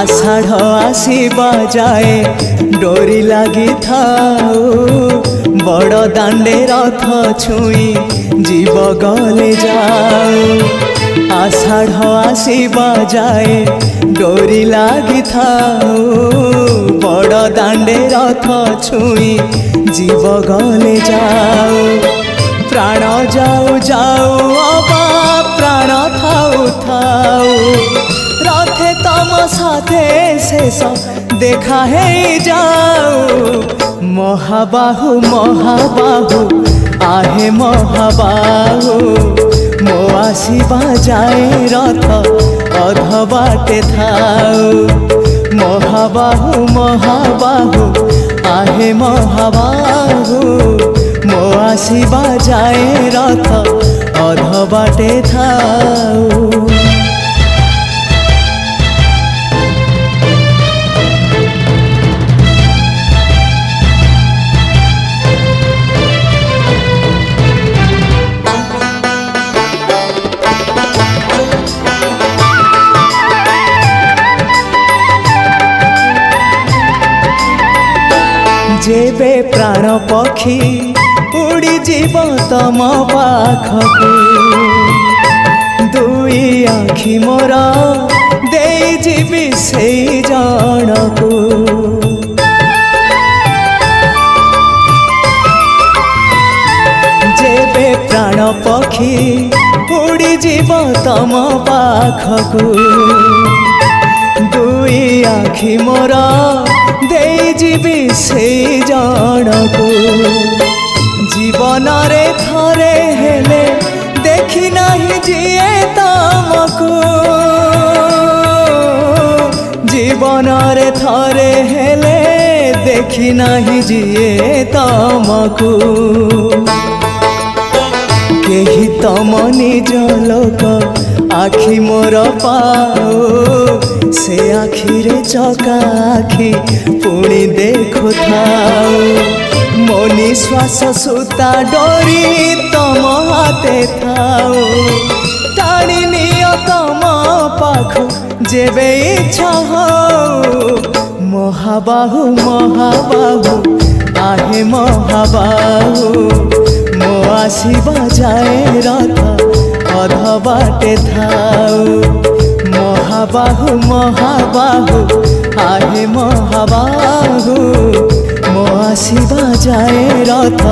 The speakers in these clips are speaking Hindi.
आषाढ़ आसीबा जाए डोरी लगी थाऊ बड़ दांडे रथ छुई जीव गले जाऊ। आषाढ़ आसीबा जाए डोरी लगी थाऊ बड़ दांडे रथ छुई जीव गले जाऊ। प्राण जाऊ जाऊ अबा प्राण थाऊ थाऊ रथे तम साथे शेष देखा है जाऊ। महाबाहु महाबाहु आहे महाबाहु मो आसीबा जाए रथ अध बाटे थाऊ। महाबाहु महाबाहु आहे महाबाहु मो आसीबा जाए रथ अध बाटे थाऊ। जेबे प्राण पक्षी उड़ी जीव तम पाखकू दुई आखि मोर दे जीवी से जनकू। जेबे प्राण पक्षी उड़ी जीव तम पाखकू दुई आखि मोर दे जीवी से जनकू। जीवन रे थरे हेले देखी नहीं जिए तमकू। जीवन रे थरे हेले देखी नहीं जिए तमकू। केही तम निज लोक आखि मोर पाओ से आखि रे चका आखि पुणी देखु थाऊ। मो निश्वास सूता डोरी तम हाथे थाऊ टाणी नियो तम पाखु जेबे इच्छा हो। महाबाहु महाबाहु आहे महाबाहु मो आसीबा जाए रथ अध बाटे थाऊ। महाबाहु महाबाहु आहे महाबाहु मो आसीबा जाए रथ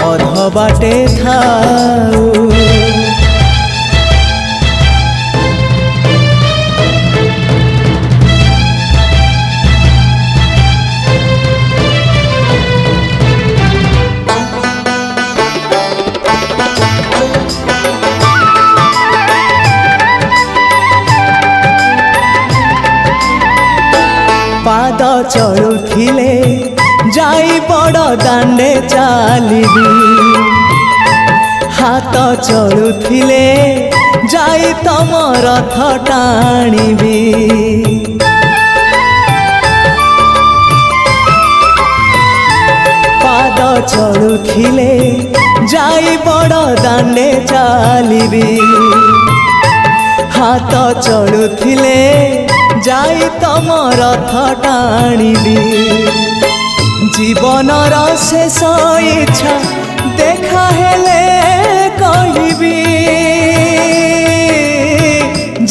अध बाटे थाऊ। पाद चलुथिले जाई बड़ दांडे चालिबी हाथ चलुथिले जाई तम रथ टाणीबी। पाद चलुथिले जाई बड़ दांडे चालिबी हाथ चलुथिले जाई तम रथ टाणीबी। जीवनर शेष इच्छा देखा हेले कहिबी।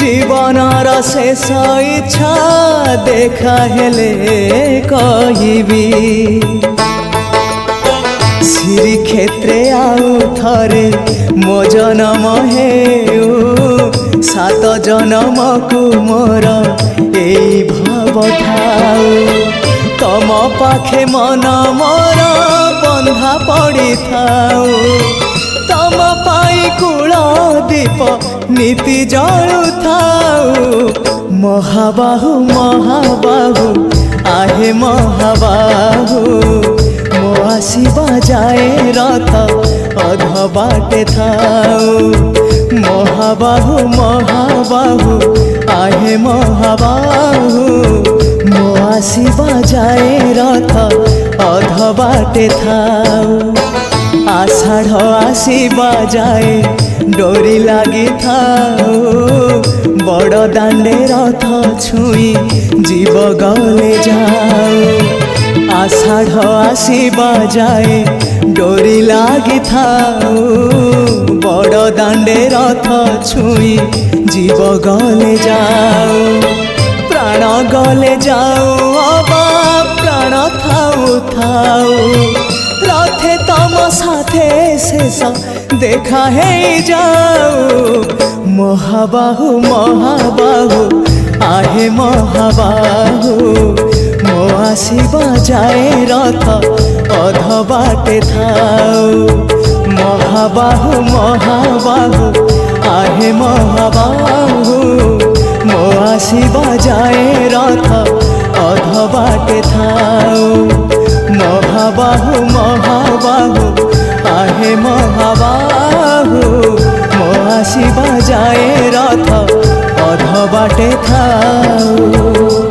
जीवनर शेष इच्छा देखा हेले कहिबी। श्री क्षेत्रे आउ थरे मो जन्म हेउ सात जन्म को मोर एई भाव थाऊ। तम पाखे मन मोर बंधा पड़ी थाऊ। तम पाई कूल दीप नीति जलु थाऊ। महाबाहु महाबाहु आहे महाबाहु मो आसीबा जाए रथ अध बाटे थाऊ। महाबाहु महाबाहु आहे महाबाहु मो आसीबा जाए रथ अध बाटे थाऊ। आषाढ़ आसीबा जाए डोरी लगी थाऊ बड़ दांडे रथ छुई जीव गले जाऊ आषाढ़ आसीबा जाए डोरी लागी थाऊ बड़ दांडे रथ छुई जीव गले जाऊ प्राण गले जाऊ अबा प्राण थाऊ थाऊ रथे तम साथे शेष देखा है जाऊ महाबाहु महाबाहु आहे महाबाहु मो आसीबा जाए रथ अध बाटे थाऊ महाबाहु महाबाहु आहे महाबाहु मो आसीबा जाए रथ अध बाटे थाऊ महाबाहु महाबाहु आहे महाबाहु मो आसीबा जाए रथ अध बाटे थाऊ।